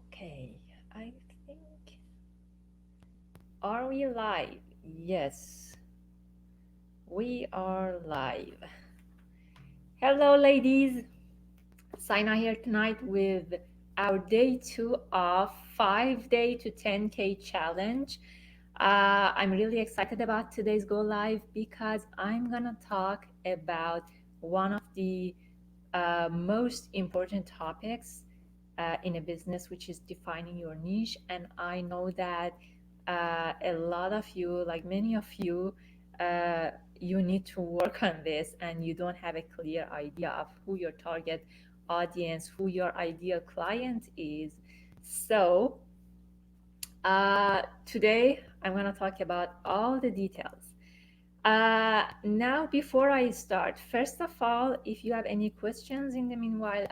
Okay, I think. Are we live? Yes, we are live. Hello, ladies. Saina here tonight with our day 2 of 5 day to 10K challenge. I'm really excited about today's go live because I'm gonna talk about one of the most important topics in a business, which is defining your niche. And I know that a lot of you, like many of you, uh, you need to work on this and you don't have a clear idea of who your target audience, who your ideal client is. So, today I'm going to talk about all the details. Now, before I start, first of all, if you have any questions in the meanwhile,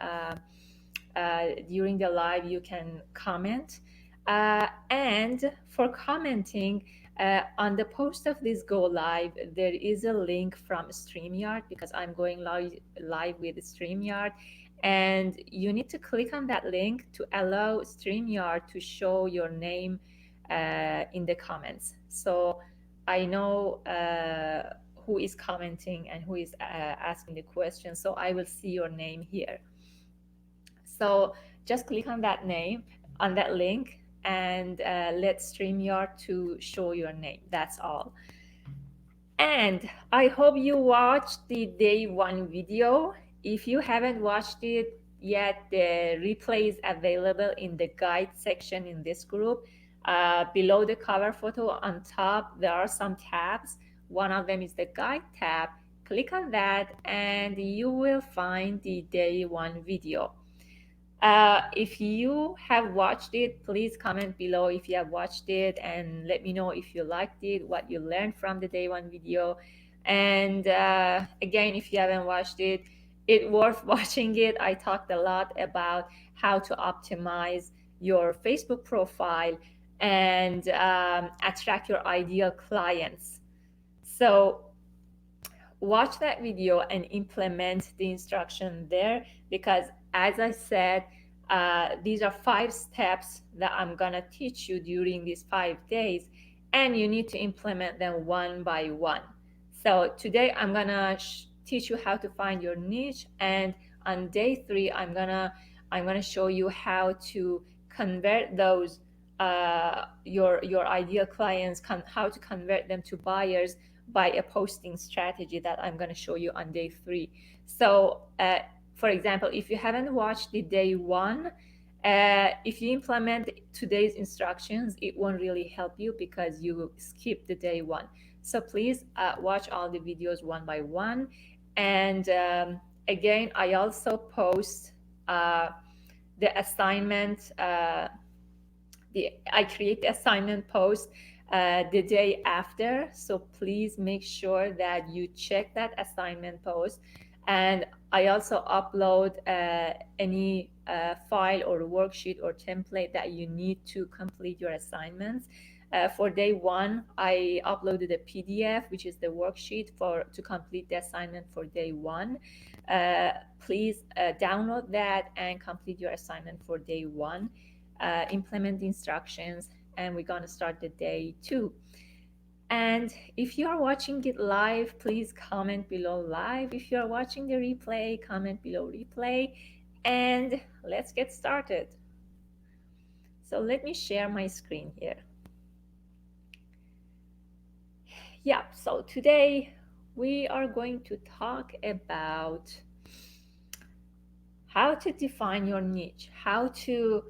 during the live, you can comment. And for commenting on the post of this go live, there is a link from StreamYard because I'm going live with StreamYard. And you need to click on that link to allow StreamYard to show your name in the comments. So I know who is commenting and who is asking the question. So I will see your name here. So just click on that name, on that link, and let StreamYard to show your name. That's all. And I hope you watched the day 1 video. If you haven't watched it yet, the replay is available in the guide section in this group. Below the cover photo on top, there are some tabs. One of them is the guide tab. Click on that and you will find the day 1 video. If you have watched it, please comment below if you have watched it and let me know if you liked it, what you learned from the day 1 video. And again, if you haven't watched it, it's worth watching it. I talked a lot about how to optimize your Facebook profile and attract your ideal clients. So watch that video and implement the instruction there because as I said, these are 5 steps that I'm gonna teach you during these 5 days, and you need to implement them one by one. So today I'm gonna teach you how to find your niche, and on day 3 I'm gonna show you how to convert those your ideal clients, how to convert them to buyers by a posting strategy that I'm going to show you on day 3. So, for example, if you haven't watched the day 1, if you implement today's instructions, it won't really help you because you skip the day 1. So please watch all the videos one by one. And again, I also post the assignment. I create the assignment post the day after. So please make sure that you check that assignment post. And I also upload any file or worksheet or template that you need to complete your assignments. For day 1, I uploaded a PDF, which is the worksheet to complete the assignment for day 1. Please download that and complete your assignment for day 1. Implement the instructions, and we're going to start the day 2. And if you are watching it live, please comment below live. If you are watching the replay, comment below replay. And let's get started. So let me share my screen here. Yeah, so today we are going to talk about how to define your niche, how to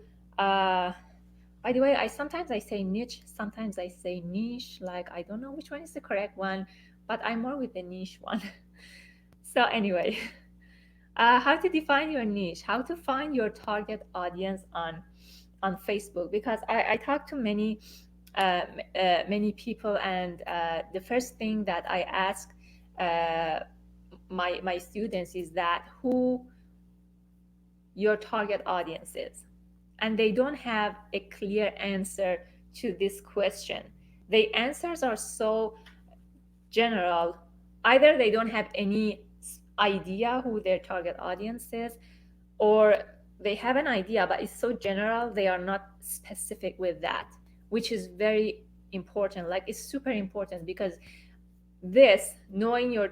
by the way, sometimes I say niche, sometimes I say niche. Like I don't know which one is the correct one, but I'm more with the niche one. So anyway, how to define your niche, how to find your target audience on Facebook, because I talk to many people, and the first thing that I ask uh, my students is that who your target audience is, and they don't have a clear answer to this question. The answers are so general. Either they don't have any idea who their target audience is, or they have an idea, but it's so general, they are not specific with that, which is very important. Like, it's super important, because this knowing your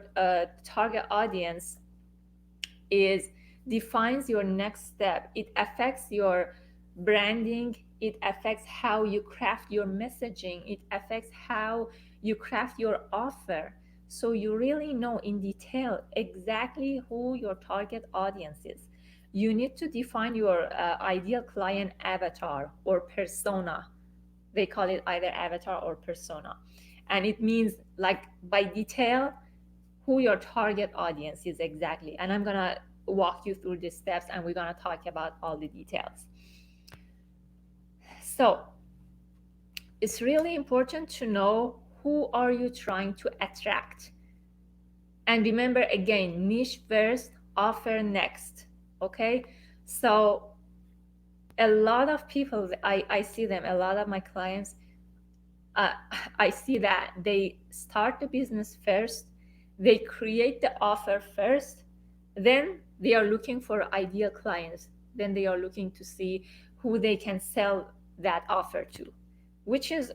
target audience is defines your next step. It affects your branding, it affects how you craft your messaging, it affects how you craft your offer. So you really know in detail exactly who your target audience is. You need to define your ideal client avatar or persona. They call it either avatar or persona, and it means, like, by detail, who your target audience is exactly. And I'm going to walk you through the steps, and we're going to talk about all the details. So it's really important to know who are you trying to attract. And remember, again, niche first, offer next. Okay? So a lot of people, I see them, a lot of my clients, uh, I see that they start the business first, they create the offer first, then they are looking for ideal clients, then they are looking to see who they can sell that offer to, which is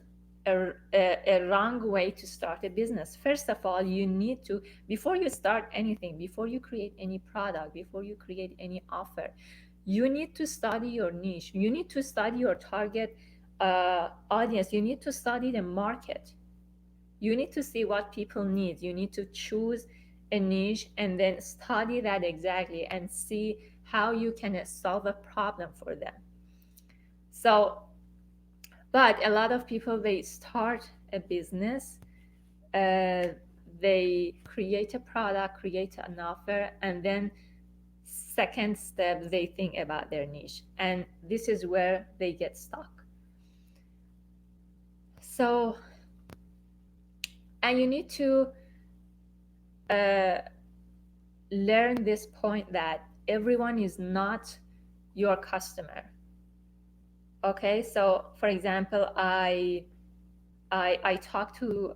a wrong way to start a business. First of all, you need to, before you start anything, before you create any product, before you create any offer, you need to study your niche, you need to study your target audience, you need to study the market, you need to see what people need, you need to choose a niche and then study that exactly and see how you can solve a problem for them. So, but a lot of people, they start a business, uh, they create a product, create an offer, and then second step, they think about their niche, and this is where they get stuck. So, and you need to uh, learn this point that everyone is not your customer. Okay, so for example, I talk to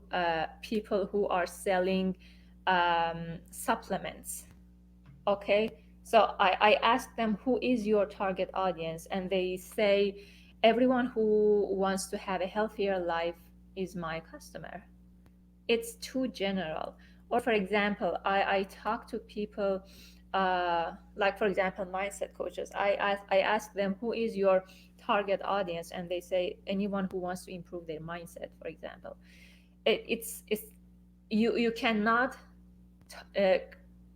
people who are selling supplements. Okay, so I ask them, who is your target audience, and they say everyone who wants to have a healthier life is my customer. It's too general. Or for example, I talk to people, like for example, mindset coaches. I ask them, who is your target audience, and they say anyone who wants to improve their mindset, for example. It's you cannot uh,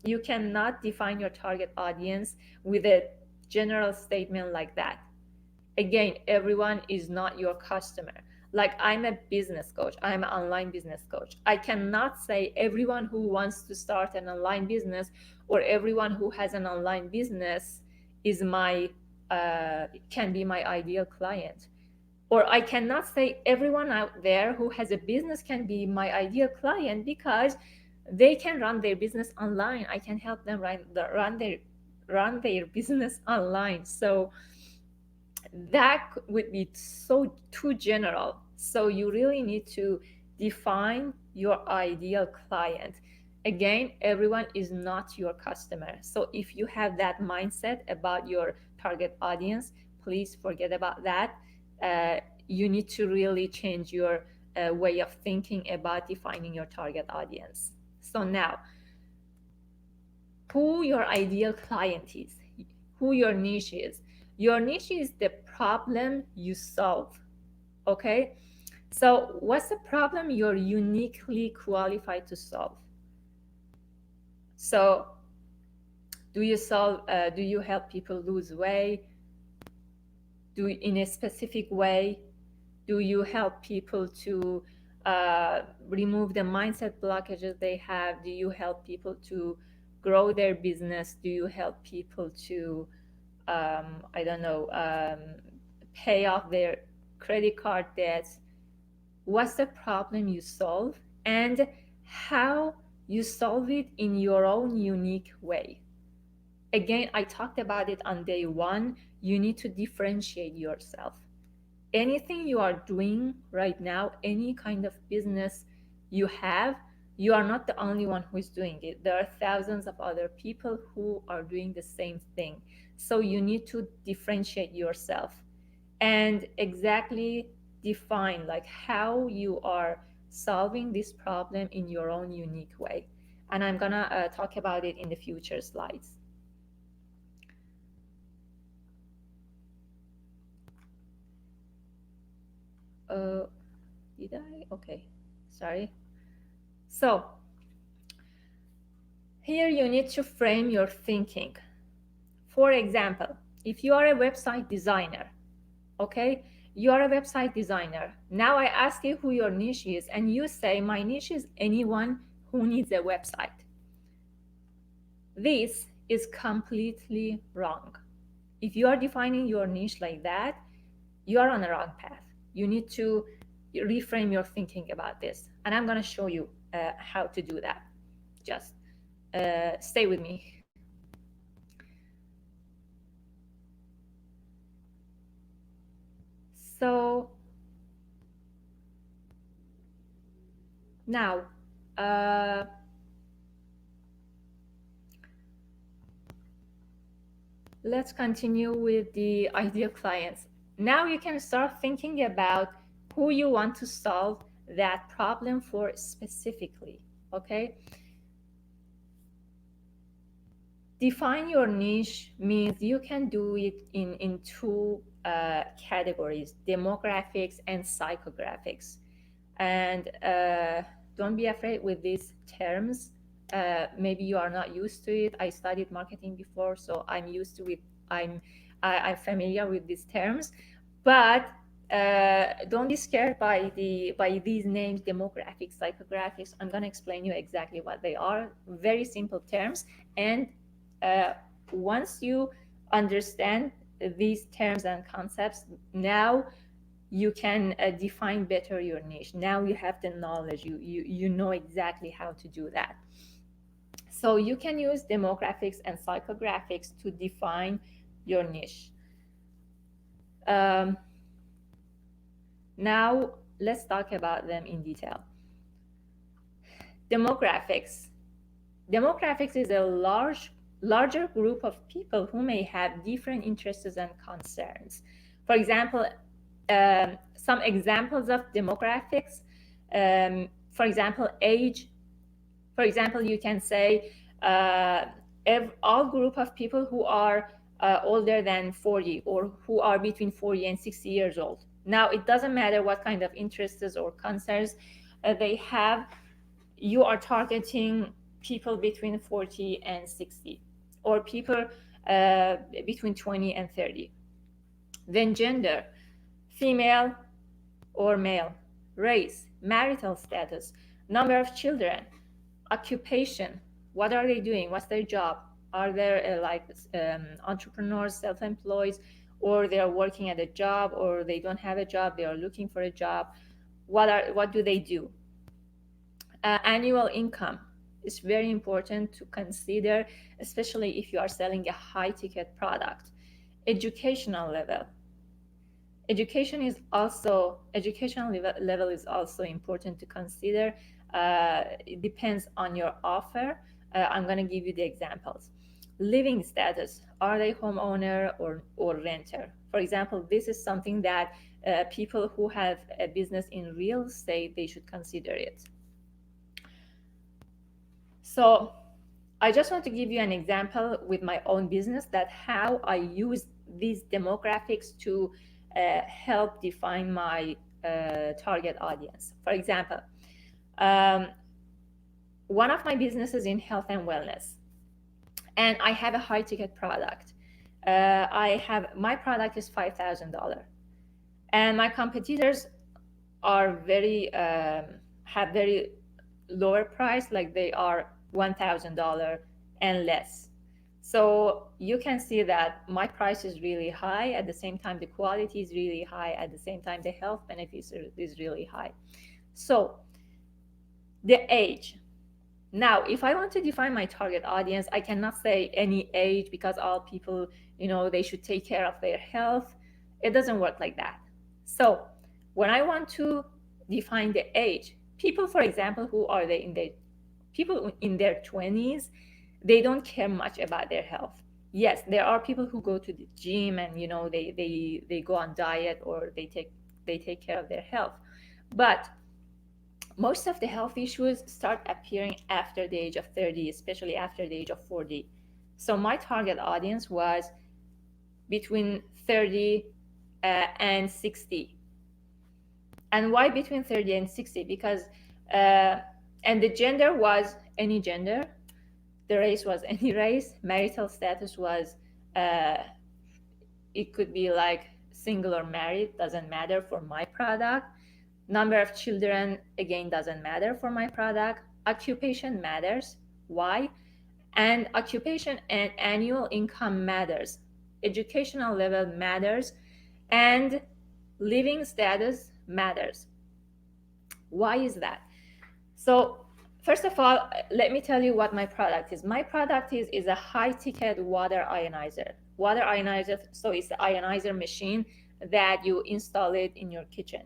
you cannot define your target audience with a general statement like that. Again, everyone is not your customer. Like, I'm a business coach, I'm an online business coach, I cannot say everyone who wants to start an online business or everyone who has an online business is my can be my ideal client. Or I cannot say everyone out there who has a business can be my ideal client, because they can run their business online, I can help them run their business online. So that would be so too general. So you really need to define your ideal client. Again, everyone is not your customer. So if you have that mindset about your target audience, please forget about that. You need to really change your way of thinking about defining your target audience. So now, who your ideal client is, who your niche is. Your niche is the problem you solve. Okay? So, what's the problem you're uniquely qualified to solve? So, do you help people lose weight? In a specific way? Do you help people to remove the mindset blockages they have? Do you help people to grow their business? Do you help people to, I don't know, pay off their credit card debts? What's the problem you solve, and how you solve it in your own unique way? Again, I talked about it on day one. You need to differentiate yourself. Anything you are doing right now, any kind of business you have, You are not the only one who is doing it. There are thousands of other people who are doing the same thing. So you need to differentiate yourself and exactly define like how you are solving this problem in your own unique way. And I'm gonna talk about it in the future slides. Uh, did I? Okay, sorry. So here you need to frame your thinking. For example, if you are a website designer, okay, you are a website designer. Now I ask you who your niche is, and you say, my niche is anyone who needs a website. This is completely wrong. If you are defining your niche like that, you are on the wrong path. You need to reframe your thinking about this. And I'm going to show you how to do that. Just stay with me. So now, uh, let's continue with the ideal clients. Now you can start thinking about who you want to solve that problem for specifically, okay? Define your niche means you can do it in two categories, demographics and psychographics. And don't be afraid with these terms. Maybe you are not used to it. I studied marketing before, so I'm used to it. I'm familiar with these terms, but don't be scared by these names, demographics, psychographics. I'm gonna explain you exactly what they are. Very simple terms, and uh, once you understand these terms and concepts, now you can define better your niche. Now you have the knowledge, you know exactly how to do that. So you can use demographics and psychographics to define your niche. Now let's talk about them in detail. Demographics is a larger group of people who may have different interests and concerns. For example, some examples of demographics, for example, age. For example, you can say all group of people who are older than 40 or who are between 40 and 60 years old. Now, it doesn't matter what kind of interests or concerns they have. You are targeting people between 40 and 60 or people between 20 and 30. Then gender, female or male, race, marital status, number of children, occupation, what are they doing, what's their job, are they entrepreneurs, self-employed, or they are working at a job, or they don't have a job, they are looking for a job, what do they do. Annual income is very important to consider, especially if you are selling a high ticket product. Educational level, educational level is also important to consider. It depends on your offer. I'm going to give you the examples. Living status, are they homeowner or renter? For example, this is something that people who have a business in real estate, they should consider it. So I just want to give you an example with my own business, that how I use these demographics to help define my target audience. For example, one of my businesses in health and wellness, and I have a high ticket product. My product is $5,000, and my competitors are have very lower price, like they are $1,000 and less. So you can see that my price is really high. At the same time, the quality is really high. At the same time, the health benefits is really high. So the age. Now, if I want to define my target audience, I cannot say any age because all people, they should take care of their health. It doesn't work like that. So when I want to define the age, people, for example, who are they in their people in their 20s, they don't care much about their health. Yes, there are people who go to the gym and they go on diet, or they take care of their health. But most of the health issues start appearing after the age of 30, especially after the age of 40. So my target audience was between 30 and 60. And why between 30 and 60? Because and the gender was any gender, the race was any race, marital status was uh, it could be like single or married, doesn't matter for my product. Number of children, again, doesn't matter for my product. Occupation matters. Why? And occupation and annual income matters. Educational level matters. And living status matters. Why is that? So, first of all, let me tell you what my product is. My product is a high ticket water ionizer. Water ionizer, so it's the ionizer machine that you install it in your kitchen.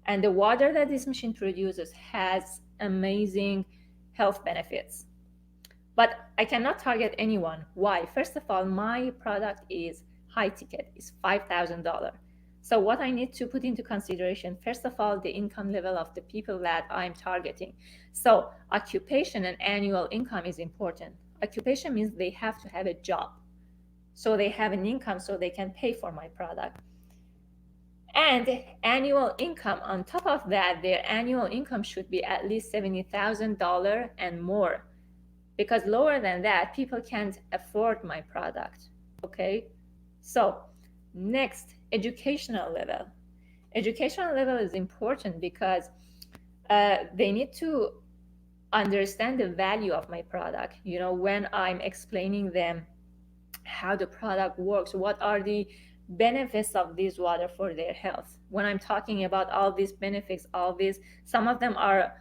And the water that this machine produces has amazing health benefits. But I cannot target anyone. Why? First of all, my product is high ticket, it's $5,000. So what I need to put into consideration, first of all, the income level of the people that I'm targeting. So occupation and annual income is important. Occupation means they have to have a job. So they have an income so they can pay for my product. And annual income, on top of that, their annual income should be at least $70,000 and more, because lower than that, people can't afford my product. Okay, so next, educational level. Educational level is important because they need to understand the value of my product. When I'm explaining them how the product works, what are the benefits of this water for their health. When I'm talking about all these benefits, some of them are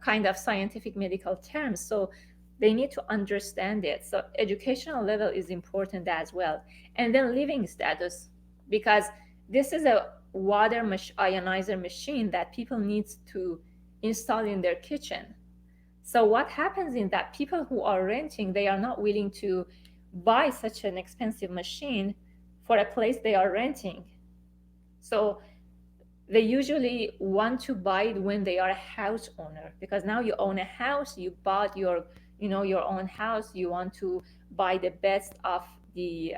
kind of scientific medical terms, so they need to understand it. So educational level is important as well. And then living status, because this is a water ionizer machine that people need to install in their kitchen. So what happens is that people who are renting, they are not willing to buy such an expensive machine for a place they are renting. So they usually want to buy it when they are a house owner, because now you own a house, you bought your own house, you want to buy the best of the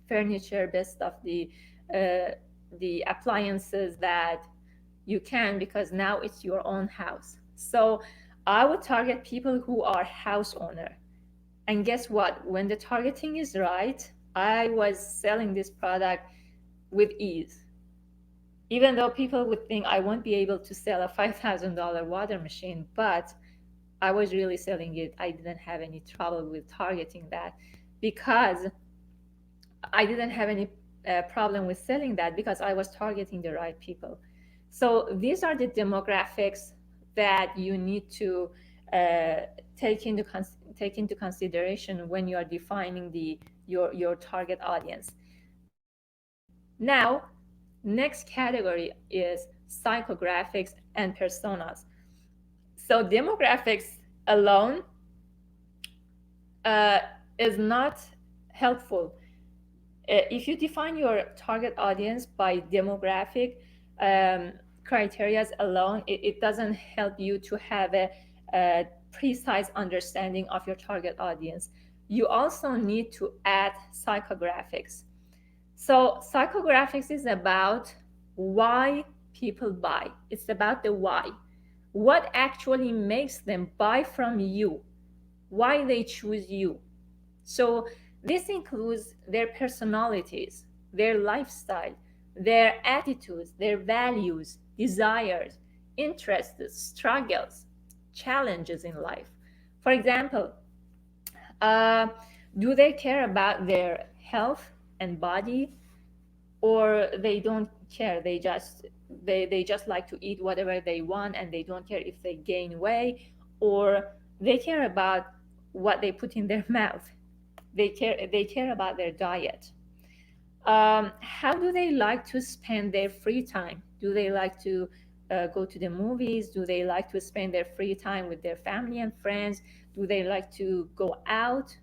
furniture, best of the appliances that you can, because now it's your own house. So I would target people who are house owner. And guess what? When the targeting is right, I was selling this product with ease. Even though people would think I won't be able to sell a $5,000 water machine, but I was really selling it. I didn't have any trouble with targeting that, because I didn't have any problem with selling that, because I was targeting the right people. So these are the demographics that you need to take into consideration when you are defining your target audience. Now, next category is psychographics and personas. So demographics alone is not helpful. If you define your target audience by demographic criteria alone, it doesn't help you to have a precise understanding of your target audience. You also need to add psychographics. So psychographics is about why people buy. It's about the why. What actually makes them buy from you? Why they choose you? So this includes their personalities, their lifestyle, their attitudes, their values, desires, interests, struggles, challenges in life. For example, do they care about their health and body, or they don't care? They just like to eat whatever they want, and they don't care if they gain weight, or they care about what they put in their mouth. They care about their diet. How do they like to spend their free time? Do they like to go to the movies? Do they like to spend their free time with their family and friends? Do they like to go out,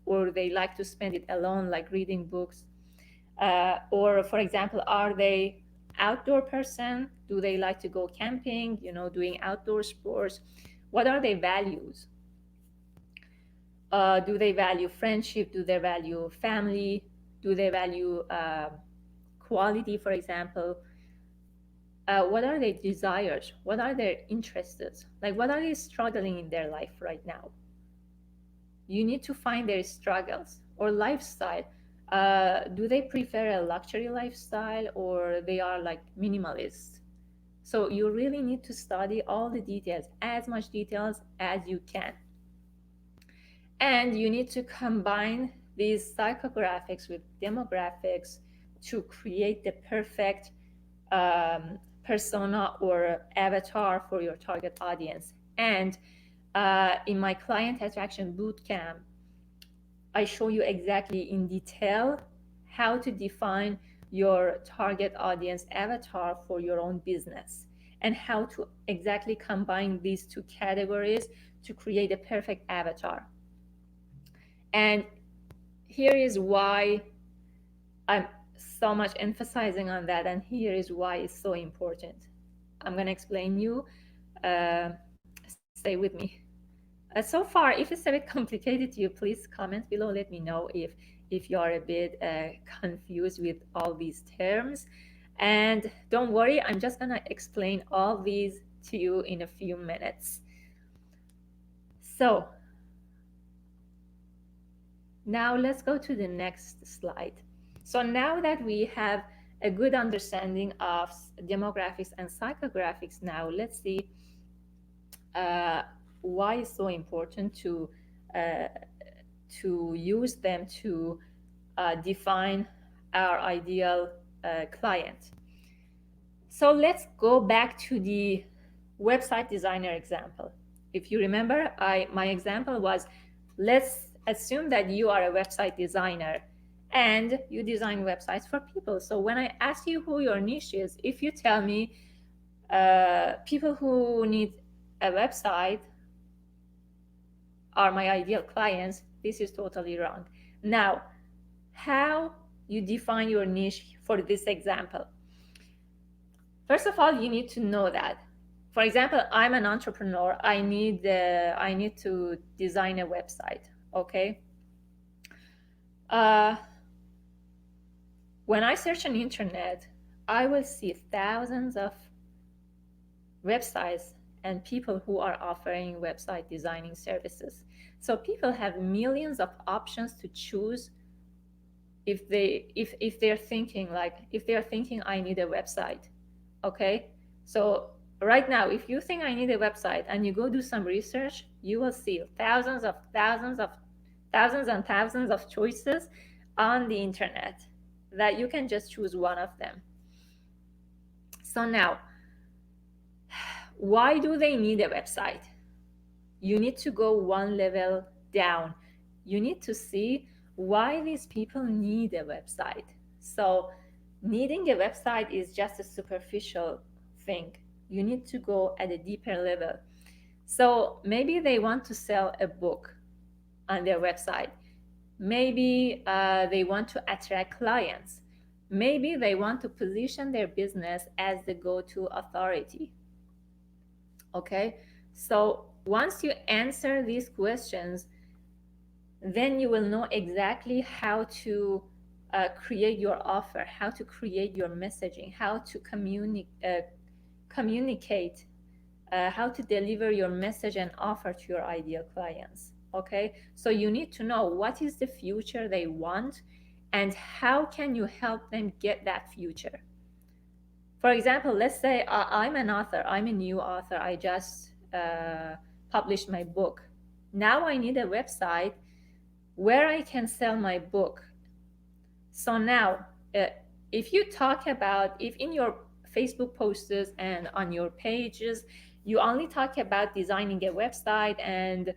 or they like to spend it alone, like reading books? Or for example, are they outdoor person? Do they like to go camping, doing outdoor sports? What are their values? Do they value friendship? Do they value family? Do they value quality, for example? What are their desires? What are their interests? Like, what are they struggling in their life right now? You need to find their struggles or lifestyle. Do they prefer a luxury lifestyle, or they are like minimalist? So you really need to study all the details, as much details as you can. And you need to combine these psychographics with demographics to create the perfect persona or avatar for your target audience. And in my client attraction bootcamp, I show you exactly in detail how to define your target audience avatar for your own business, and how to exactly combine these two categories to create a perfect avatar. And here is why I'm so much emphasizing on that, and here is why it's so important. I'm going to explain you. Stay with me. So far, if it's a bit complicated to you, please comment below. Let me know if you are a bit confused with all these terms. And don't worry, I'm just going to explain all these to you in a few minutes. So now let's go to the next slide. So now that we have a good understanding of demographics and psychographics, now let's see why it's so important to use them to define our ideal client. So let's go back to the website designer example. If you remember, my example was, let's assume that you are a website designer and you design websites for people. So when I ask you who your niche is, if you tell me people who need a website are my ideal clients, this is totally wrong. Now, how you define your niche for this example? First of all, you need to know that. For example, I'm an entrepreneur. I need to design a website. Okay. When I search on internet, I will see thousands of websites and people who are offering website designing services. So people have millions of options to choose if they're thinking I need a website. Okay, so right now, if you think I need a website and you go do some research, you will see thousands and thousands of choices on the internet that you can just choose one of them. So now, why do they need a website? You need to go one level down. You need to see why these people need a website. So needing a website is just a superficial thing. You need to go at a deeper level. So maybe they want to sell a book on their website. Maybe they want to attract clients. Maybe they want to position their business as the go-to authority. Okay, so once you answer these questions, then you will know exactly how to create your offer, how to create your messaging, how to communicate, how to deliver your message and offer to your ideal clients. Okay, so you need to know what is the future they want and how can you help them get that future. For example, let's say I'm an author, I'm a new author, I just published my book. Now I need a website where I can sell my book. So now, if you talk about, if in your Facebook posts and on your pages, you only talk about designing a website and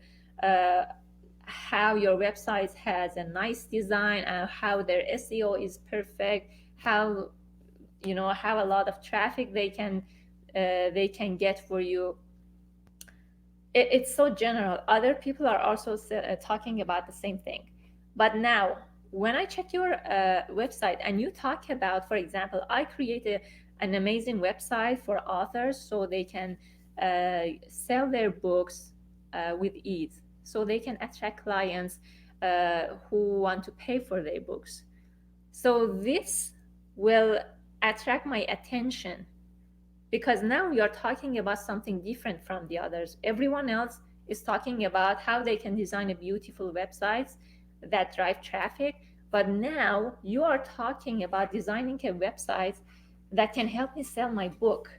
how your website has a nice design and how their SEO is perfect, how a lot of traffic they can they can get for you. It's so general. Other people are also talking about the same thing. But now, when I check your website and you talk about, for example, I created an amazing website for authors so they can sell their books with ease, so they can attract clients who want to pay for their books. So this will attract my attention because now we are talking about something different from the others. Everyone else is talking about how they can design a beautiful websites that drive traffic, but now you are talking about designing a website that can help me sell my book.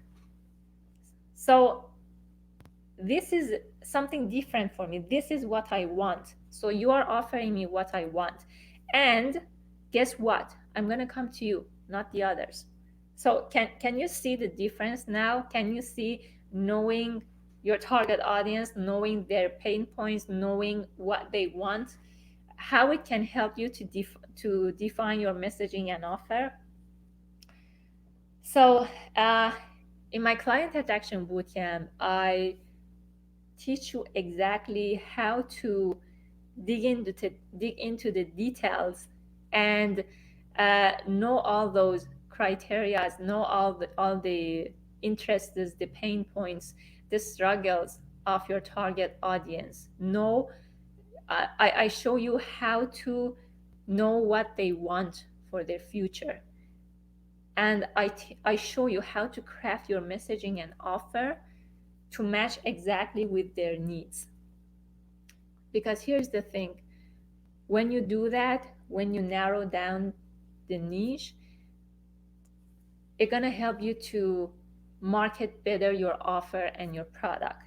So this is something different for me. This is what I want. So you are offering me what I want. And guess what? I'm going to come to you, not the others. So can you see the difference now? Can you see, knowing your target audience, knowing their pain points, knowing what they want, how it can help you to define your messaging and offer? So in my client attraction bootcamp, I teach you exactly how to dig into the details and know all those criteria, know all the interests, the pain points, the struggles of your target audience. Know I show you how to know what they want for their future, and I show you how to craft your messaging and offer to match exactly with their needs. Because here's the thing, when you do that, when you narrow down the niche, it's going to help you to market better your offer and your product.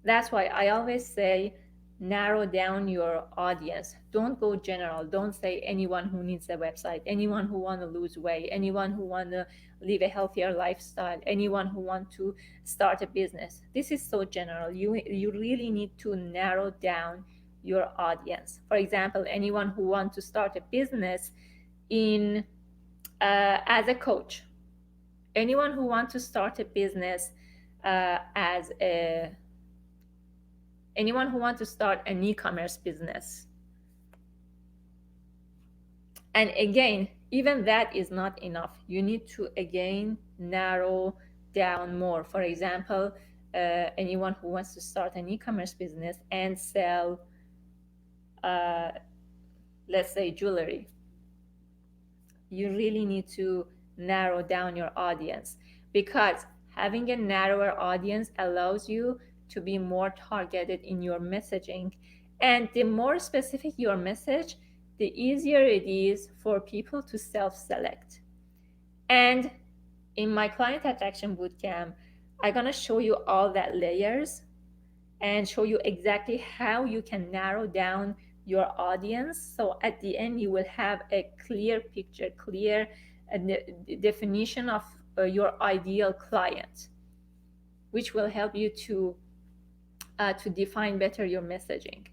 That's why I always say narrow down your audience. Don't go general. Don't say anyone who needs a website, anyone who want to lose weight, anyone who want to live a healthier lifestyle, anyone who want to start a business. This is so general. You really need to narrow down your audience. For example, anyone who want to start a business in as a coach, anyone who want to start a business as a anyone who wants to start an e-commerce business. And again, even that is not enough. You need to again narrow down more. For example, anyone who wants to start an e-commerce business and sell, let's say, jewelry. You really need to narrow down your audience, because having a narrower audience allows you to be more targeted in your messaging. And the more specific your message, the easier it is for people to self-select. And in my client attraction bootcamp, I'm going to show you all that layers and show you exactly how you can narrow down your audience. So at the end, you will have a clear picture, clear definition of your ideal client, which will help you to define better your messaging.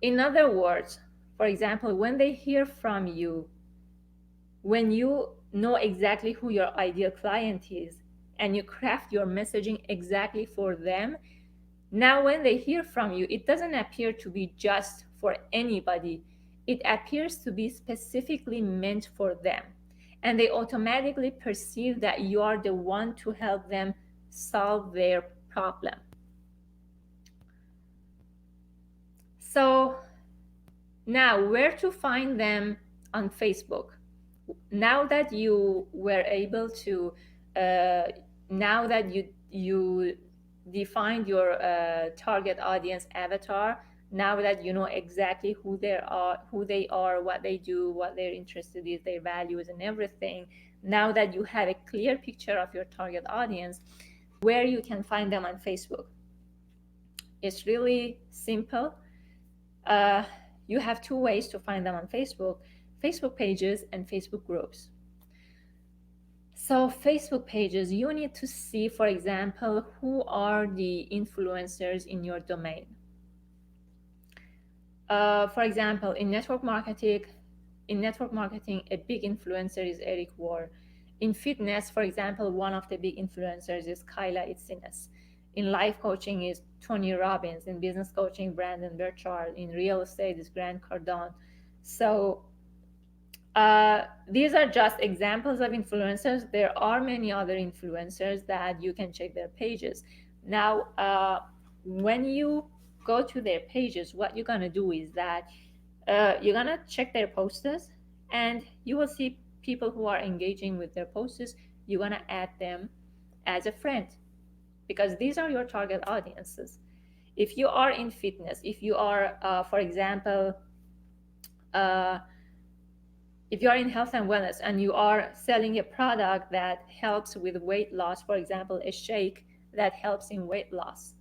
In other words, for example, when they hear from you, when you know exactly who your ideal client is and you craft your messaging exactly for them, now when they hear from you, it doesn't appear to be just for anybody. It appears to be specifically meant for them. And they automatically perceive that you are the one to help them solve their problem. So now, where to find them on Facebook? Now that you were able to, now that you defined your target audience avatar, now that you know exactly who they are, what they do, what they're interested in, their values and everything, now that you have a clear picture of your target audience, where you can find them on Facebook. It's really simple. You have two ways to find them on Facebook: Facebook pages and Facebook groups. So Facebook pages, you need to see, for example, who are the influencers in your domain. For example, in network marketing, a big influencer is Eric Ward. In fitness, for example, one of the big influencers is Kyla Itziness. In life coaching is Tony Robbins. In business coaching, Brandon Burchard. In real estate is Grant Cardone. So these are just examples of influencers. There are many other influencers that you can check their pages. Now, when you go to their pages, what you're gonna do is that you're gonna check their posts, and you will see people who are engaging with their posts. You're gonna add them as a friend, because these are your target audiences. If you are in fitness, if you are, for example, uh, if you are in health and wellness and you are selling a product that helps with weight loss, for example, a shake that helps in weight loss,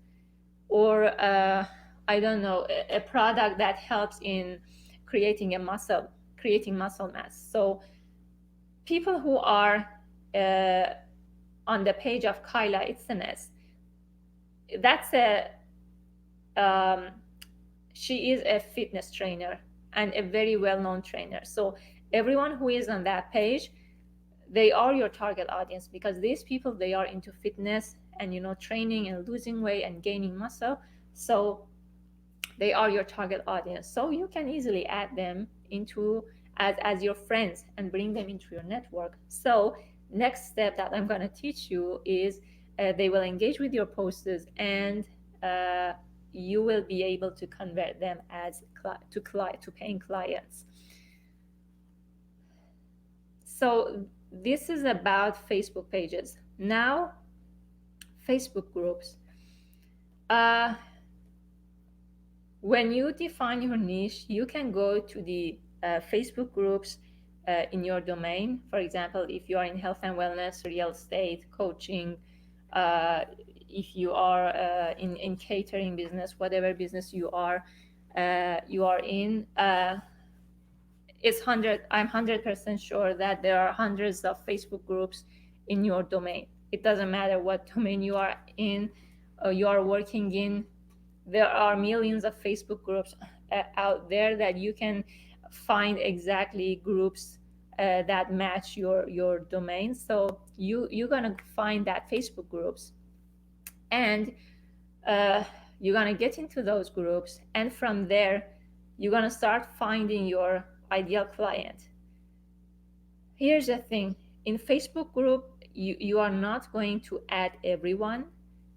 or I don't know, a product that helps in creating muscle mass. So people who are uh, on the page of Kyla Itzenes, that's a um, she is a fitness trainer and a very well-known trainer. So everyone who is on that page, they are your target audience, because these people, they are into fitness and training and losing weight and gaining muscle. So they are your target audience. So you can easily add them into as your friends and bring them into your network. So next step that I'm going to teach you is they will engage with your posts, and uh, you will be able to convert them as to paying clients. So this is about Facebook pages. Now, Facebook groups. When you define your niche, you can go to the Facebook groups in your domain. For example, if you are in health and wellness, real estate, coaching, if you are in catering business, whatever business you are in, I'm 100% sure that there are hundreds of Facebook groups in your domain. It doesn't matter what domain you are in, you are working in. There are millions of Facebook groups out there that you can find exactly groups that match your domain. So you're gonna find that Facebook groups, and you're gonna get into those groups, and from there you're gonna start finding your ideal client. Here's the thing: in Facebook group, you are not going to add everyone.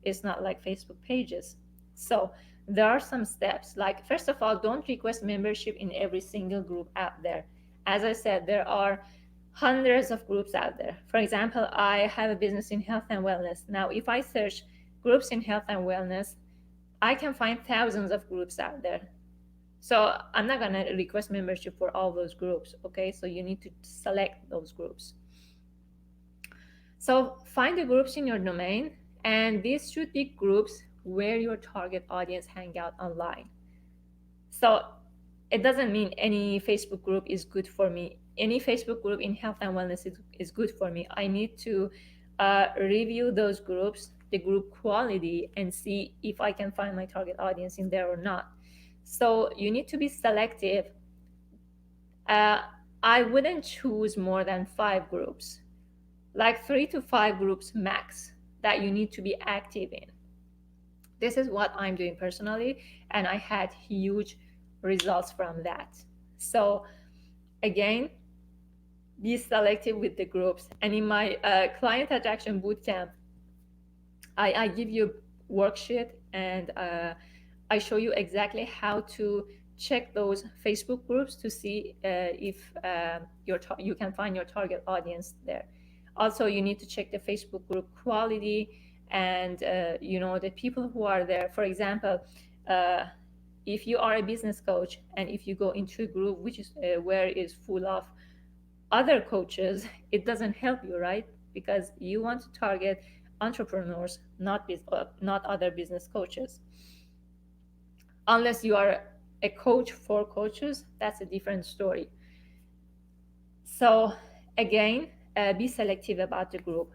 It's not like Facebook pages. So there are some steps. Like, first of all, don't request membership in every single group out there. As I said, there are hundreds of groups out there. For example, I have a business in health and wellness. Now, if I search groups in health and wellness, I can find thousands of groups out there. So I'm not going to request membership for all those groups. Okay, so you need to select those groups. So find the groups in your domain, and these should be groups where your target audience hang out online. So it doesn't mean any Facebook group is good for me. Any Facebook group in health and wellness is good for me. I need to review those groups, the group quality, and see if I can find my target audience in there or not. So you need to be selective. I wouldn't choose more than 5 groups, like 3 to 5 groups max that you need to be active in. This is what I'm doing personally, and I had huge results from that. So again, be selective with the groups. And in my client attraction bootcamp, I give you a worksheet, and I show you exactly how to check those Facebook groups to see if you can find your target audience there. Also, you need to check the Facebook group quality and the people who are there. For example, if you are a business coach and if you go into a group which is where is full of other coaches, it doesn't help you, right? Because you want to target entrepreneurs, not other business coaches. Unless you are a coach for coaches, that's a different story. So again, be selective about the group.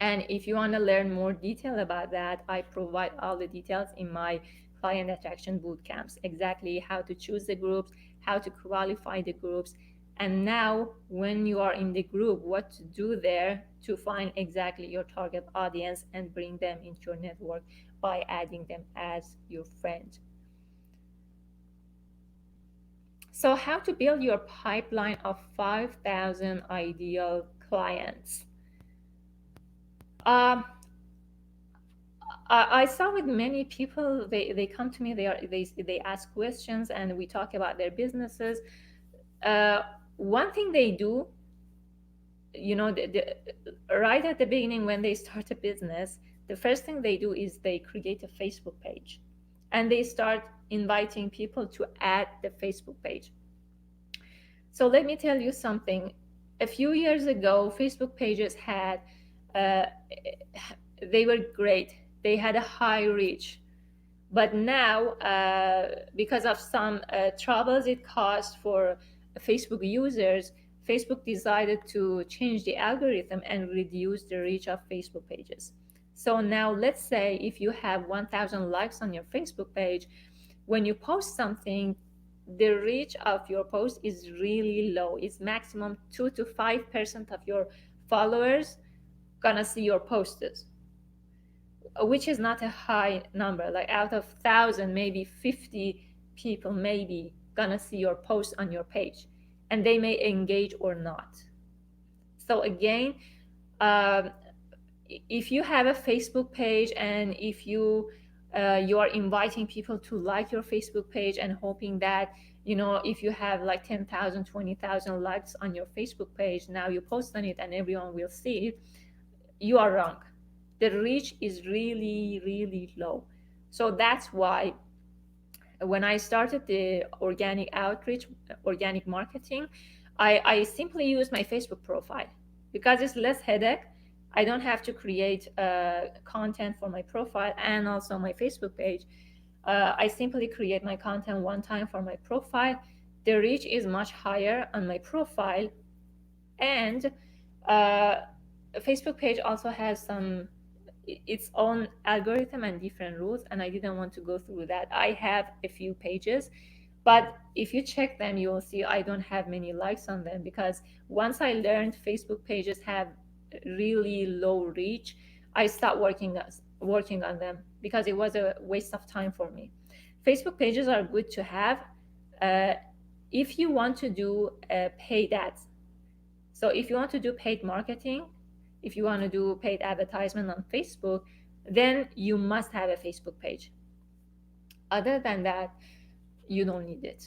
And if you want to learn more detail about that, I provide all the details in my client attraction bootcamps, exactly how to choose the groups, how to qualify the groups, And now when you are in the group, what to do there to find exactly your target audience and bring them into your network by adding them as your friend. So how to build your pipeline of 5,000 ideal clients. um, I saw with many people, they come to me, they ask questions and we talk about their businesses. uh, One thing they do, right at the beginning when they start a business, the first thing they do is they create a Facebook page and they start inviting people to add the Facebook page. So let me tell you something. A few years ago, Facebook pages had, uh, they were great. They had a high reach. But now, because of some troubles it caused for Facebook users, Facebook decided to change the algorithm and reduce the reach of Facebook pages. So now, let's say if you have 1,000 likes on your Facebook page, when you post something, the reach of your post is really low. It's maximum 2 to 5% of your followers gonna see your posts, which is not a high number. Like out of 1,000, maybe 50 people maybe gonna see your post on your page, and they may engage or not. So again, um, if you have a Facebook page and if you are inviting people to like your Facebook page and hoping that, if you have like 10,000, 20,000 likes on your Facebook page, now you post on it and everyone will see it, you are wrong. The reach is really, really low. So that's why when I started the organic outreach, organic marketing, I simply use my Facebook profile because it's less headache. I don't have to create content for my profile and also my Facebook page. I simply create my content one time for my profile. The reach is much higher on my profile, and uh, Facebook page also has its own algorithm and different rules, and I didn't want to go through that. I have a few pages, but if you check them, you will see I don't have many likes on them because once I learned Facebook pages have really low reach, I stopped working on them because it was a waste of time for me. Facebook pages are good to have uh, if you want to do paid ads. So if you want to do paid marketing, if you want to do paid advertisement on Facebook, then you must have a Facebook page. Other than that, you don't need it.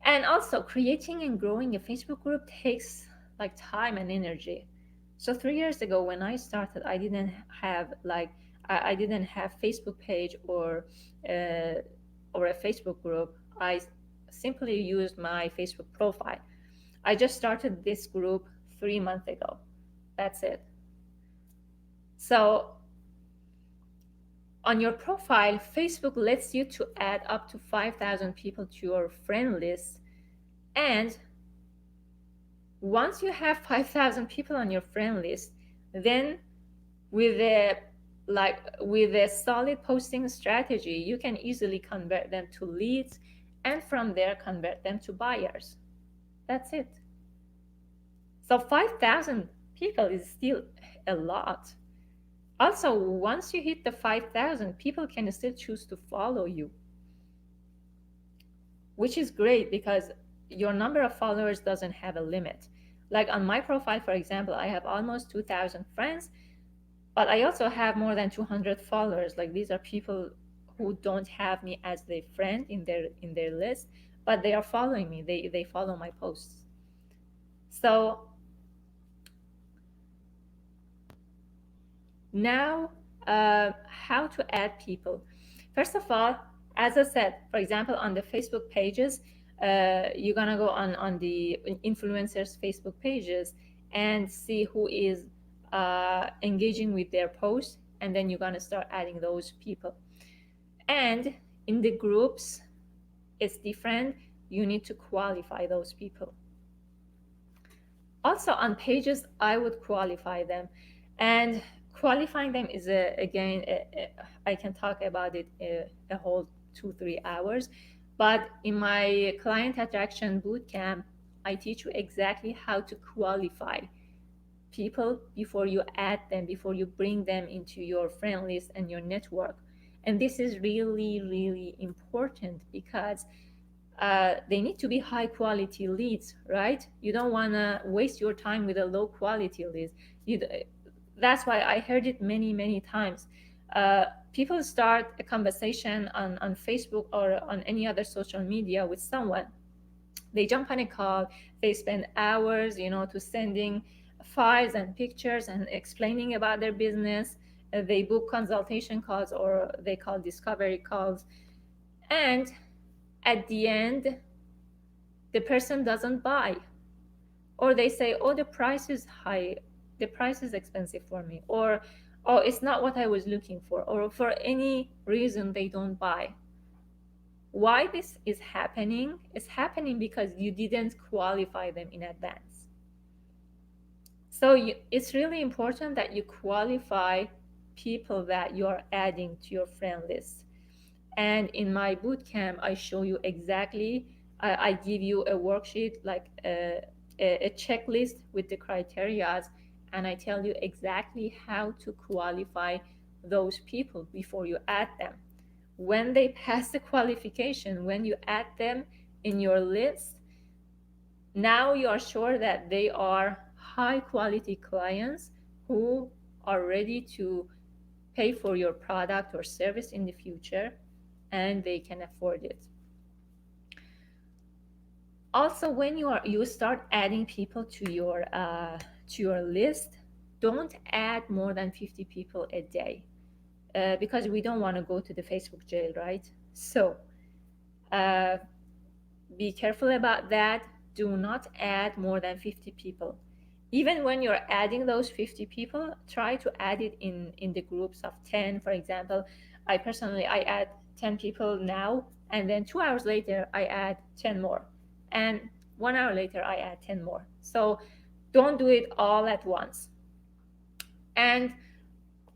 And also, creating and growing a Facebook group takes like time and energy. So 3 years ago when I started, I didn't have I didn't have Facebook page uh, or a Facebook group. I simply used my Facebook profile. I just started this group 3 months ago. That's it. So on your profile, Facebook lets you to add up to 5,000 people to your friend list. And once you have 5,000 people on your friend list, then with a with a solid posting strategy, you can easily convert them to leads and from there convert them to buyers. That's it. So 5,000 people is still a lot. Also, once you hit the 5,000, people can still choose to follow you, which is great because your number of followers doesn't have a limit. Like on my profile, for example, I have almost 2,000 friends, but I also have more than 200 followers. Like these are people who don't have me as their friend in their list, but they are following me. They follow my posts. So now, how to add people. First of all, as I said, for example, on the Facebook pages, you're gonna go on the influencers Facebook pages and see who is engaging with their posts, and then you're gonna start adding those people. And in the groups, it's different. You need to qualify those people. Also on pages, I would qualify them, and qualifying them is I can talk about it a whole 2-3 hours. But in my client attraction bootcamp, I teach you exactly how to qualify people before you add them, before you bring them into your friend list and your network. And this is really, really important because they need to be high quality leads, right? You don't want to waste your time with a low quality lead. You, that's why I heard it many, many times. People start a conversation on Facebook or on any other social media with someone. They jump on a call, they spend hours, to sending files and pictures and explaining about their business. They book consultation calls or they call discovery calls. And at the end, the person doesn't buy, or they say, oh, the price is high, the price is expensive for me, or oh, it's not what I was looking for, or for any reason they don't buy. Why this is happening? It's happening because you didn't qualify them in advance. So it's really important that you qualify people that you're adding to your friend list. And in my bootcamp, I show you exactly, I give you a worksheet, like a checklist with the criterias, and I tell you exactly how to qualify those people before you add them. When they pass the qualification, when you add them in your list, now you are sure that they are high quality clients who are ready to pay for your product or service in the future, and they can afford it. Also, when you start adding people to your list, don't add more than 50 people a day, because we don't want to go to the Facebook jail, right? So uh, be careful about that. Do not add more than 50 people. Even when you're adding those 50 people, try to add it in the groups of 10. For example, I add 10 people now, and then 2 hours later I add 10 more, and 1 hour later I add 10 more. So don't do it all at once. And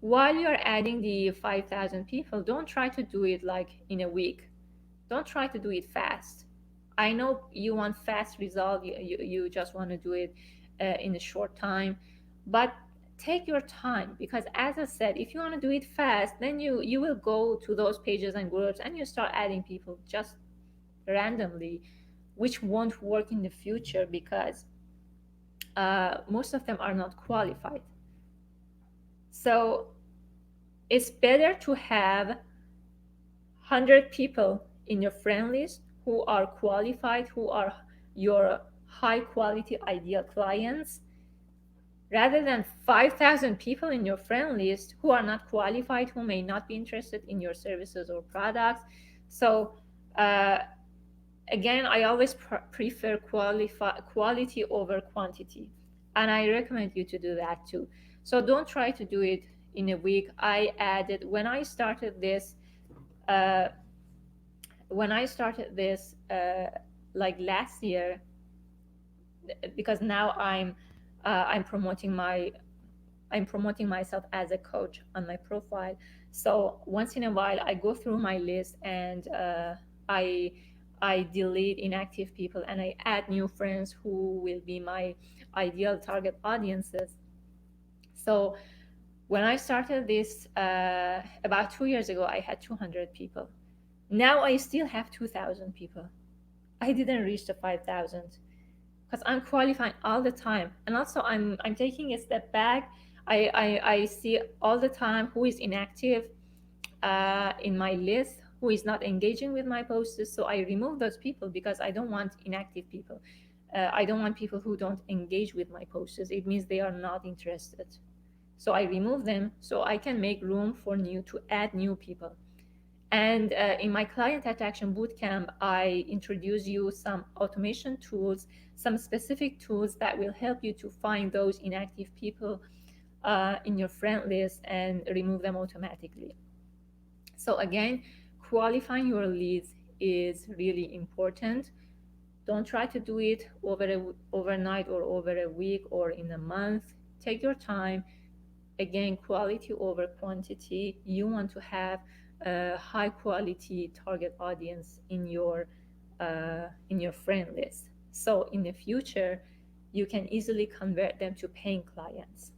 while you're adding the 5,000 people, don't try to do it like in a week. Don't try to do it fast. I know you want fast result. You just want to do it in a short time, but take your time, because as I said, if you want to do it fast, then you will go to those pages and groups and you start adding people just randomly, which won't work in the future because most of them are not qualified. So it's better to have 100 people in your friend list who are qualified, who are your high quality ideal clients, rather than 5,000 people in your friend list who are not qualified, who may not be interested in your services or products. So uh, again, I always prefer quality over quantity, and I recommend you to do that too. So don't try to do it in a week. I added, uh, when I started this like last year, because now I'm promoting myself as a coach on my profile. So once in a while, I go through my list and I I delete inactive people and I add new friends who will be my ideal target audiences. So when I started this about 2 years ago, I had 200 people. Now I still have 2,000 people. I didn't reach the 5,000 because I'm qualifying all the time, and also I'm taking a step back. I see all the time who is inactive in my list, who is not engaging with my posts. So I remove those people because I don't want inactive people. I don't want people who don't engage with my posts. It means they are not interested. So I remove them so I can make room for to add new people. And in my client attraction bootcamp, I introduce you some automation tools, some specific tools that will help you to find those inactive people in your friend list and remove them automatically. So again, qualifying your leads is really important. Don't try to do it overnight or over a week or in a month. Take your time. Again, quality over quantity. You want to have a high quality target audience in your friend list. So in the future, you can easily convert them to paying clients.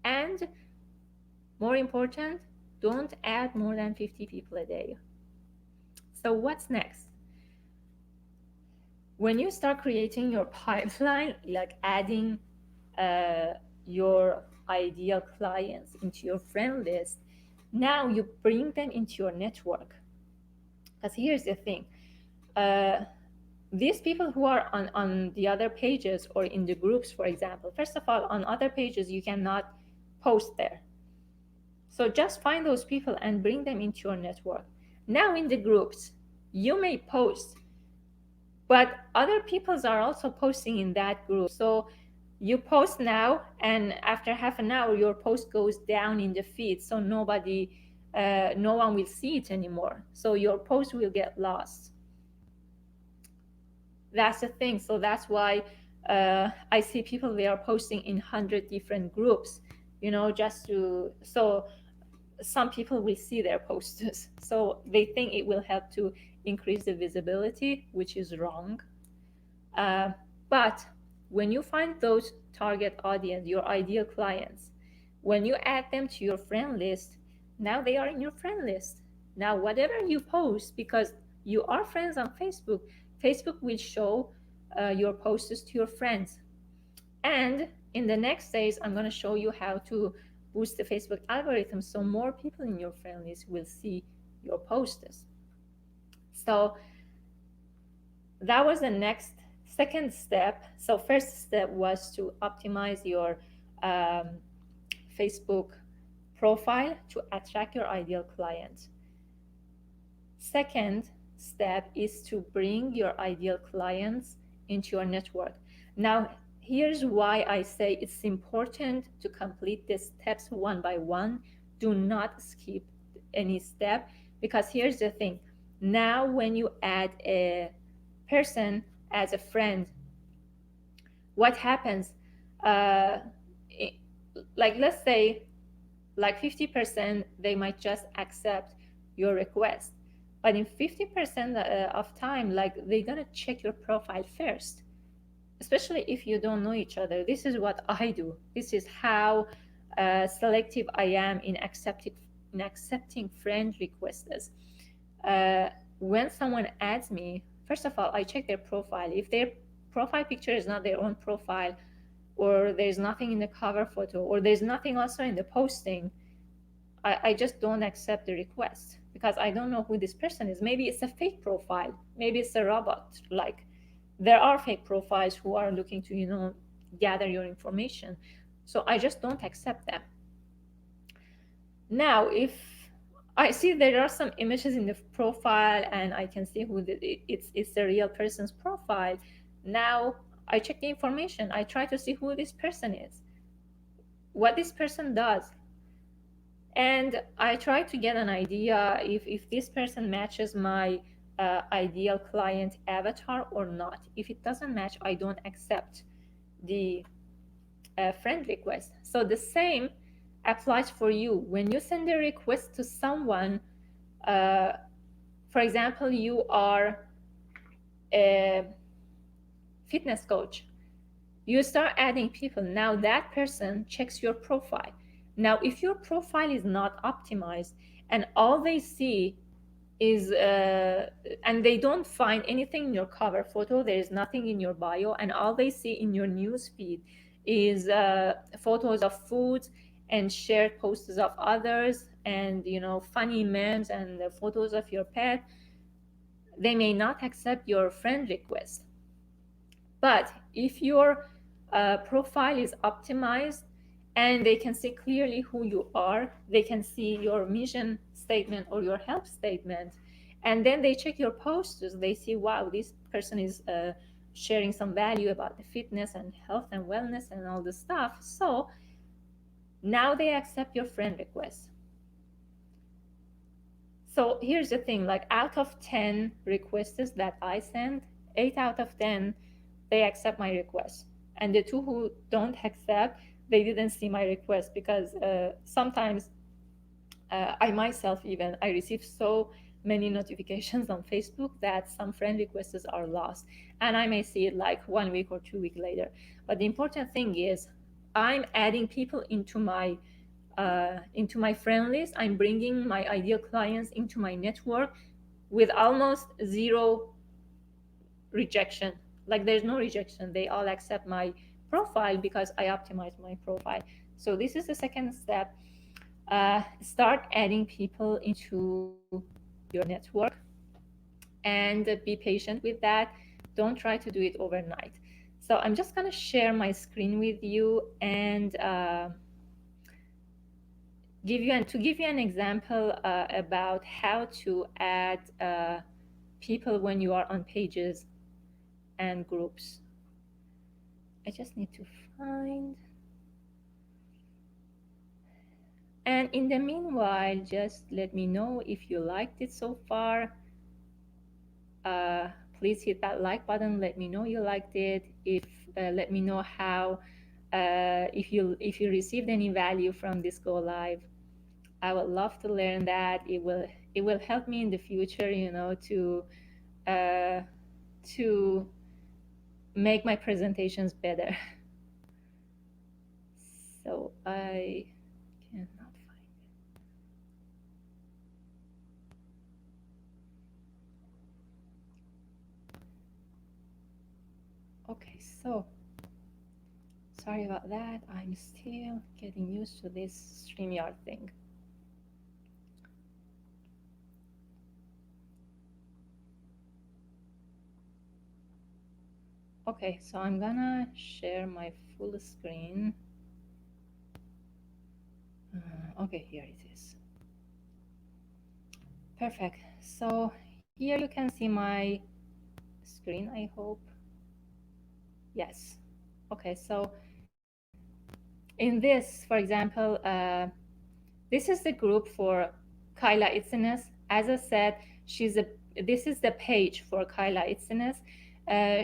And more important, don't add more than 50 people a day. So what's next? When you start creating your pipeline, like adding uh, your ideal clients into your friend list, now you bring them into your network. Because here's the thing, uh, these people who are on the other pages or in the groups, for example, first of all, on other pages, you cannot post there. So just find those people and bring them into your network. Now in the groups, you may post, but other peoples are also posting in that group. So you post now, and after half an hour, your post goes down in the feed. So no one will see it anymore. So your post will get lost. That's the thing. So that's why I see people, they are posting in 100 different groups, just to, so some people will see their posts. So they think it will help to increase the visibility, which is wrong. Uh, but when you find those target audience, your ideal clients, when you add them to your friend list, now they are in your friend list. Now, whatever you post, because you are friends on Facebook, Facebook will show your posts to your friends. And in the next days, I'm going to show you how to boost the Facebook algorithm so more people in your friend list will see your posts. So that was the second step. So first step was to optimize your um, Facebook profile to attract your ideal client. Second step is to bring your ideal clients into your network. Now, here's why I say it's important to complete the steps one by one. Do not skip any step, because here's the thing. Now, when you add a person as a friend, what happens? Uh, it, like, let's say, like 50%, they might just accept your request. But in 50% of time, like, they're gonna check your profile first, especially if you don't know each other. This is what I do. This is how selective I am in accepting friend requests. When someone adds me, first of all, I check their profile. If their profile picture is not their own profile, or there's nothing in the cover photo, or there's nothing also in the posting, I just don't accept the request, because I don't know who this person is. Maybe it's a fake profile. Maybe it's a robot. Like, there are fake profiles who are looking to, gather your information. So I just don't accept them. Now, if I see there are some images in the profile and I can see it's the real person's profile, now I check the information. I try to see who this person is, what this person does, and I try to get an idea if this person matches my ideal client avatar or not. If it doesn't match, I don't accept the friend request. So the same applies for you. When you send a request to someone, uh, for example, you are a fitness coach, you start adding people. Now that person checks your profile. Now, if your profile is not optimized and all they see is, and they don't find anything in your cover photo, there is nothing in your bio, and all they see in your news feed is photos of food and shared posts of others, and funny memes and photos of your pet, they may not accept your friend request. But if your profile is optimized and they can see clearly who you are, they can see your mission statement or your help statement, and then they check your posts, they see, wow, this person is sharing some value about the fitness and health and wellness and all the stuff. So now they accept your friend request. So here's the thing, like, out of 10 requests that I send, 8 out of 10, they accept my request. And the 2 who don't accept, they didn't see my request, because sometimes I myself, even, I receive so many notifications on Facebook that some friend requests are lost, and I may see it like 1 week or 2 weeks later. But the important thing is I'm adding people into my friend list. I'm bringing my ideal clients into my network with almost zero rejection. Like there's no rejection. They all accept my profile because I optimize my profile. So this is the second step. Start adding people into your network and be patient with that. Don't try to do it overnight. So I'm just going to share my screen with you and give you an example about how to add people when you are on pages and groups. I just need to find. And in the meanwhile, just let me know if you liked it so far. Uh, Please hit that like button. Let me know you liked it. If let me know how if you received any value from this go live. I would love to learn that. It will help me in the future, you know, uh, to make my presentations better. So I cannot find it. Okay, so sorry about that. I'm still getting used to this StreamYard thing. Okay, so I'm gonna share my full screen. Okay, here it is. Perfect. So here you can see my screen, I hope. Yes. Okay, so in this, for example, this is the group for Kyla Itzenes. As I said, this is the page for Kyla Itzenes.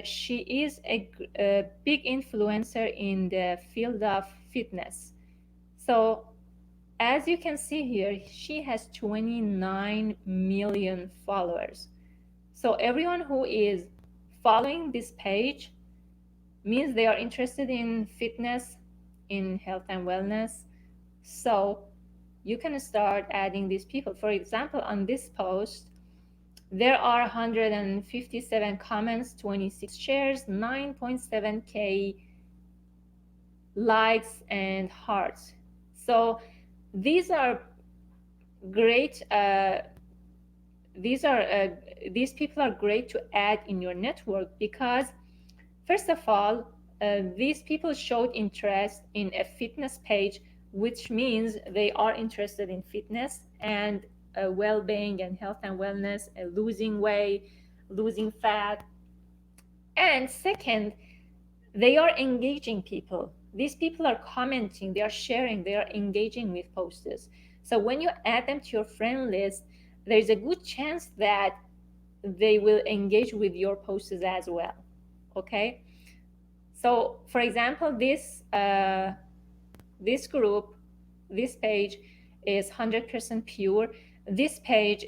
She is a big influencer in the field of fitness. So as you can see here, she has 29 million followers. So everyone who is following this page means they are interested in fitness, in health and wellness. So you can start adding these people. For example, on this post, there are 157 comments, 26 shares, 9.7K likes and hearts. So these are great. These people are great to add in your network because, first of all, these people showed interest in a fitness page, which means they are interested in fitness and well-being and health and wellness, losing weight, losing fat. And second, they are engaging people. These people are commenting, they are sharing, they are engaging with posts. So when you add them to your friend list, there's a good chance that they will engage with your posts as well. Okay. So, for example, this group, this page is 100% pure. This page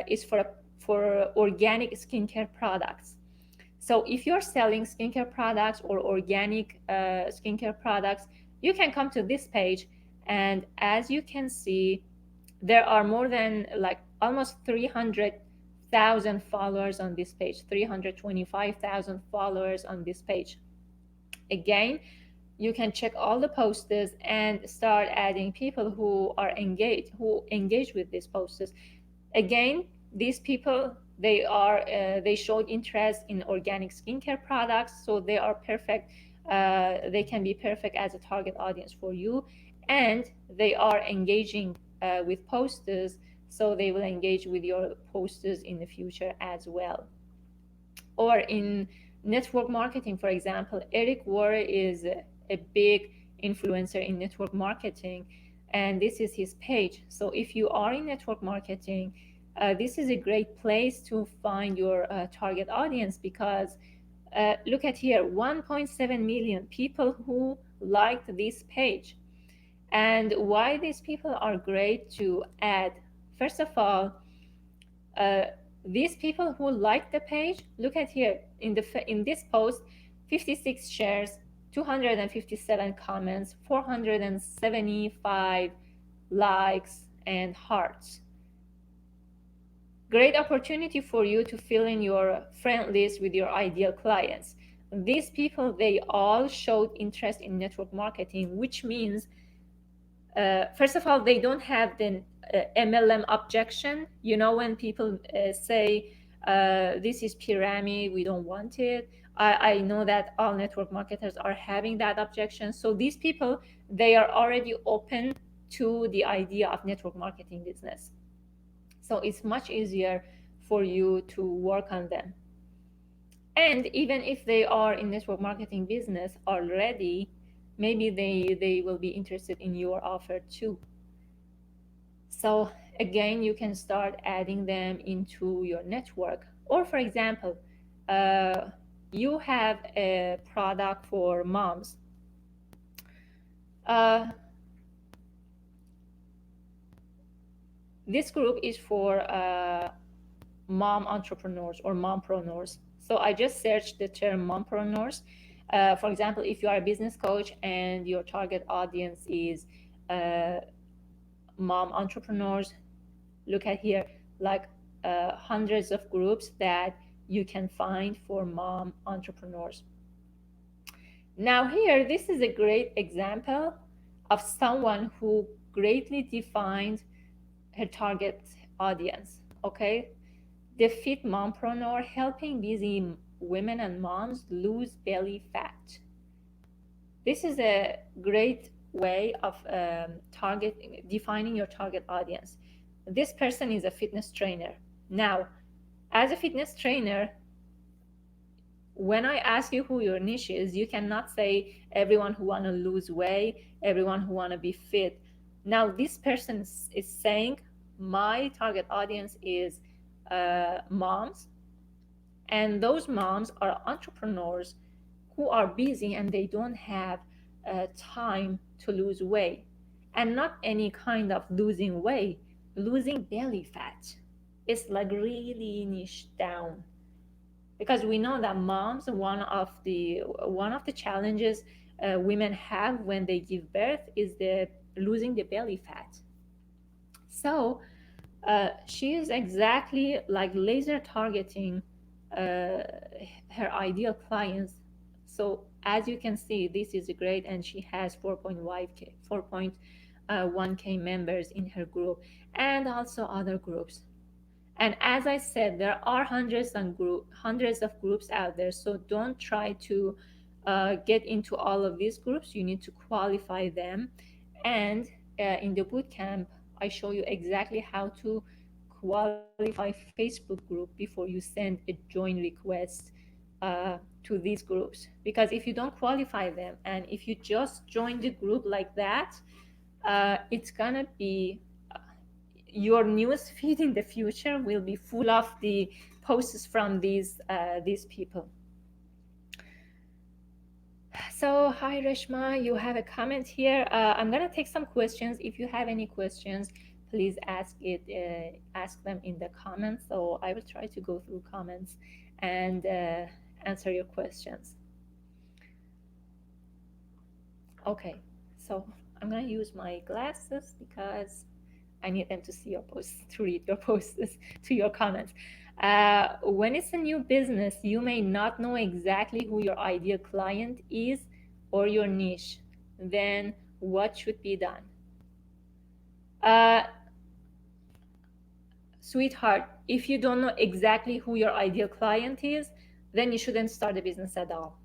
is for organic skincare products. So if you're selling skincare products or organic skincare products, you can come to this page, and as you can see, there are more than like almost 300,000 followers on this page, 325,000 followers on this page. Again, you can check all the posts and start adding people who engage with these posts. Again, these people, they showed interest in organic skincare products, so they are perfect. They can be perfect as a target audience for you, and they are engaging with posters, so they will engage with your posters in the future as well. Or in network marketing, for example, Eric Warre is a big influencer in network marketing, and this is his page. So if you are in network marketing, this is a great place to find your target audience because look at here, 1.7 million people who liked this page. And why these people are great to add? First of all, uh, these people who like the page, look at here in this post, 56 shares, 257 comments, 475 likes and hearts. Great opportunity for you to fill in your friend list with your ideal clients. These people, they all showed interest in network marketing, which means, first of all, they don't have the MLM objection. You know, when people say, this is pyramid, we don't want it. I know that all network marketers are having that objection. So these people, they are already open to the idea of network marketing business. So it's much easier for you to work on them. And even if they are in network marketing business already, maybe they will be interested in your offer too. So again, you can start adding them into your network. Or for example, uh, you have a product for moms. Uh, this group is for mom entrepreneurs or mompreneurs. So I just searched the term mompreneurs. For example, if you are a business coach and your target audience is uh, mom entrepreneurs, look at here, like hundreds of groups that you can find for mom entrepreneurs. Now here, this is a great example of someone who greatly defined her target audience. Okay, the fit mompreneur, helping busy women and moms lose belly fat. This is a great way of defining your target audience. This person is a fitness trainer. Now, as a fitness trainer, when I ask you who your niche is, you cannot say everyone who want to lose weight, everyone who want to be fit. Now, this person is saying my target audience is moms, and those moms are entrepreneurs who are busy and they don't have time to lose weight. And not any kind of losing weight, losing belly fat. It's like really niche down. Because we know that moms, one of the challenges women have when they give birth is the losing the belly fat. So she is exactly like laser targeting uh, her ideal clients. So as you can see, this is great, and she has 4.1k members in her group, and also other groups. And as I said, there are hundreds of groups out there. So don't try to get into all of these groups. You need to qualify them. And in the bootcamp, I show you exactly how to qualify Facebook group before you send a join request to these groups. Because if you don't qualify them and if you just join the group like that, it's gonna be your news feed in the future will be full of the posts from these people. So hi Reshma, you have a comment here. I'm gonna take some questions. If you have any questions, please ask them in the comments. So I will try to go through comments and answer your questions. Okay, so I'm gonna use my glasses because I need them to see your posts, to read your posts, to your comments. When it's a new business, you may not know exactly who your ideal client is or your niche. Then what should be done? Uh, Sweetheart, if you don't know exactly who your ideal client is, then you shouldn't start a business at all.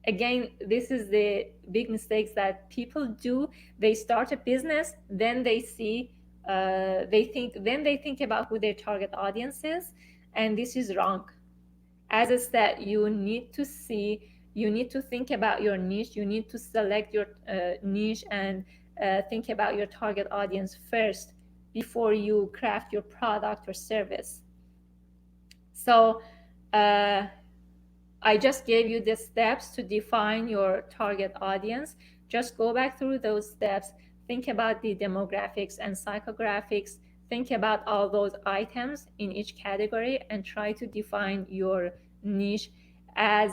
Again, this is the big mistakes that people do. They start a business, then they think about who their target audience is, and this is wrong. As I said, you need to think about your niche. You need to select your niche and think about your target audience first before you craft your product or service. So I just gave you the steps to define your target audience. Just go back through those steps. Think about the demographics and psychographics. think about all those items in each category and try to define your niche as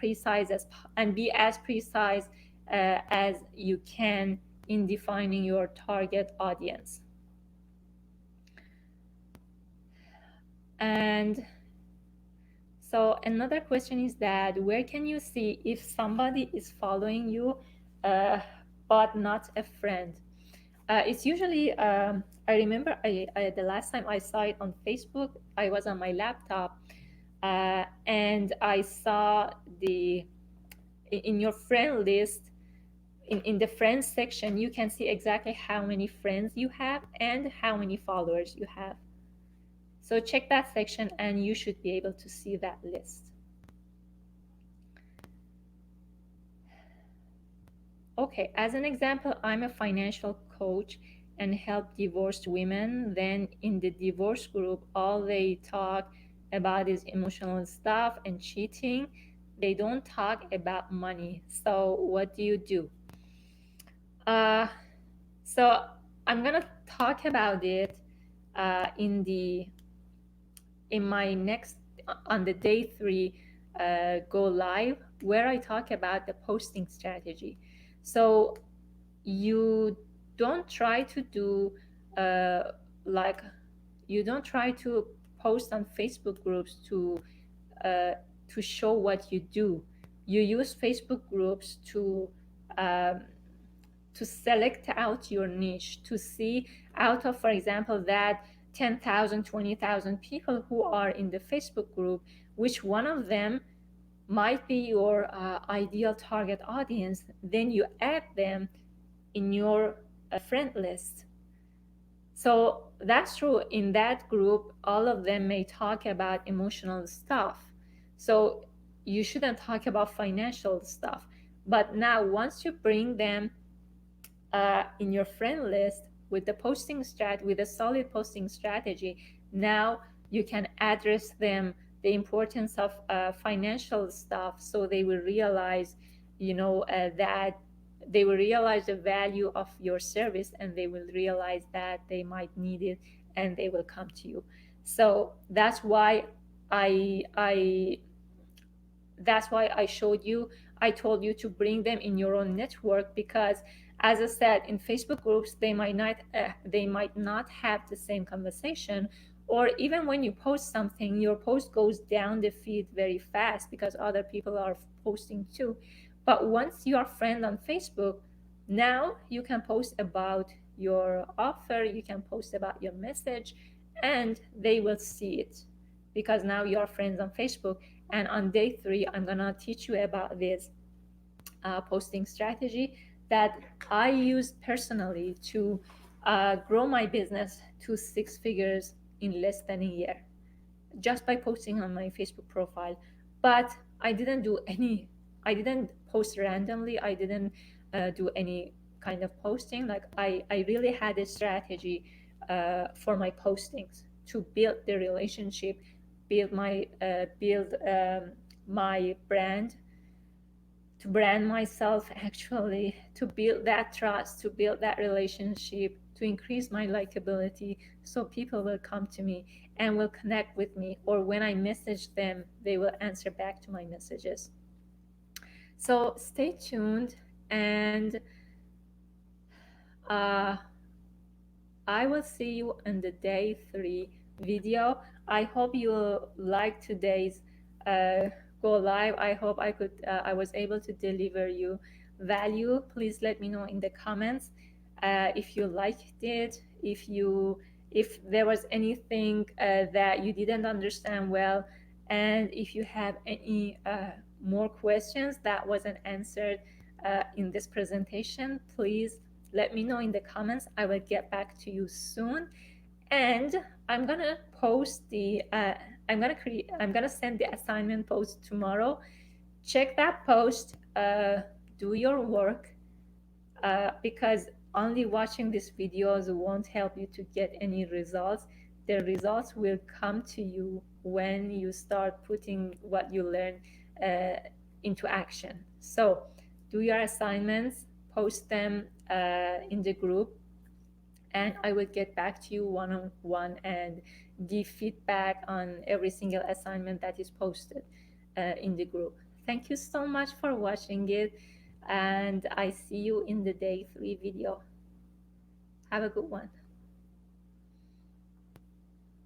precise as and be as precise as you can in defining your target audience. And so another question is that where can you see if somebody is following you uh, but not a friend? It's usually, I remember the last time I saw it on Facebook, I was on my laptop and I saw in your friend list, in the friends section, you can see exactly how many friends you have and how many followers you have. So check that section and you should be able to see that list. Okay, as an example, I'm a financial coach and help divorced women. Then in the divorce group, all they talk about is emotional stuff and cheating. They don't talk about money. So what do you do? Uh, so I'm gonna talk about it in my next on the day 3 go live, where I talk about the posting strategy. So you don't try to do uh, like you don't try to post on Facebook groups uh, to show what you do. You use Facebook groups um, to select out your niche, to see out of, for example, that 10,000, 20,000 people who are in the Facebook group, which one of them might be your ideal target audience. Then you add them in your friend list. So that's true. In that group, all of them may talk about emotional stuff. So you shouldn't talk about financial stuff. But now, once you bring them in your friend list with the posting strat with a solid posting strategy, now you can address them the importance of financial stuff, so they will realize, that they will realize the value of your service, and they will realize that they might need it, and they will come to you. So I that's why I told you to bring them in your own network, because as I said, in Facebook groups, they might not have the same conversation, or even when you post something, your post goes down the feed very fast because other people are posting too. But once you are friend on Facebook, now you can post about your offer, you can post about your message, and they will see it because now you are friends on Facebook. And on day 3, I'm gonna teach you about this posting strategy that I use personally to grow my business to 6 figures in less than a year, just by posting on my Facebook profile. But I didn't post randomly. I didn't do any kind of posting. Like I really had a strategy for my postings to build the relationship, build my brand, to brand myself, actually, to build that trust, to build that relationship, to increase my likability, so people will come to me and will connect with me, or when I message them, they will answer back to my messages. So stay tuned, and uh, I will see you in the day 3 video. I hope you like today's uh, go live. I hope I was able to deliver you value. Please let me know in the comments if you liked it, if there was anything that you didn't understand well, and if you have any more questions that wasn't answered in this presentation, please let me know in the comments. I will get back to you soon. And I'm gonna post I'm gonna send the assignment post tomorrow. Check that post, do your work, because only watching these videos won't help you to get any results. The results will come to you when you start putting what you learn into action. So do your assignments, post them in the group, and I will get back to you one on one and give feedback on every single assignment that is posted in the group. Thank you so much for watching it, and I see you in the day 3 video. Have a good one.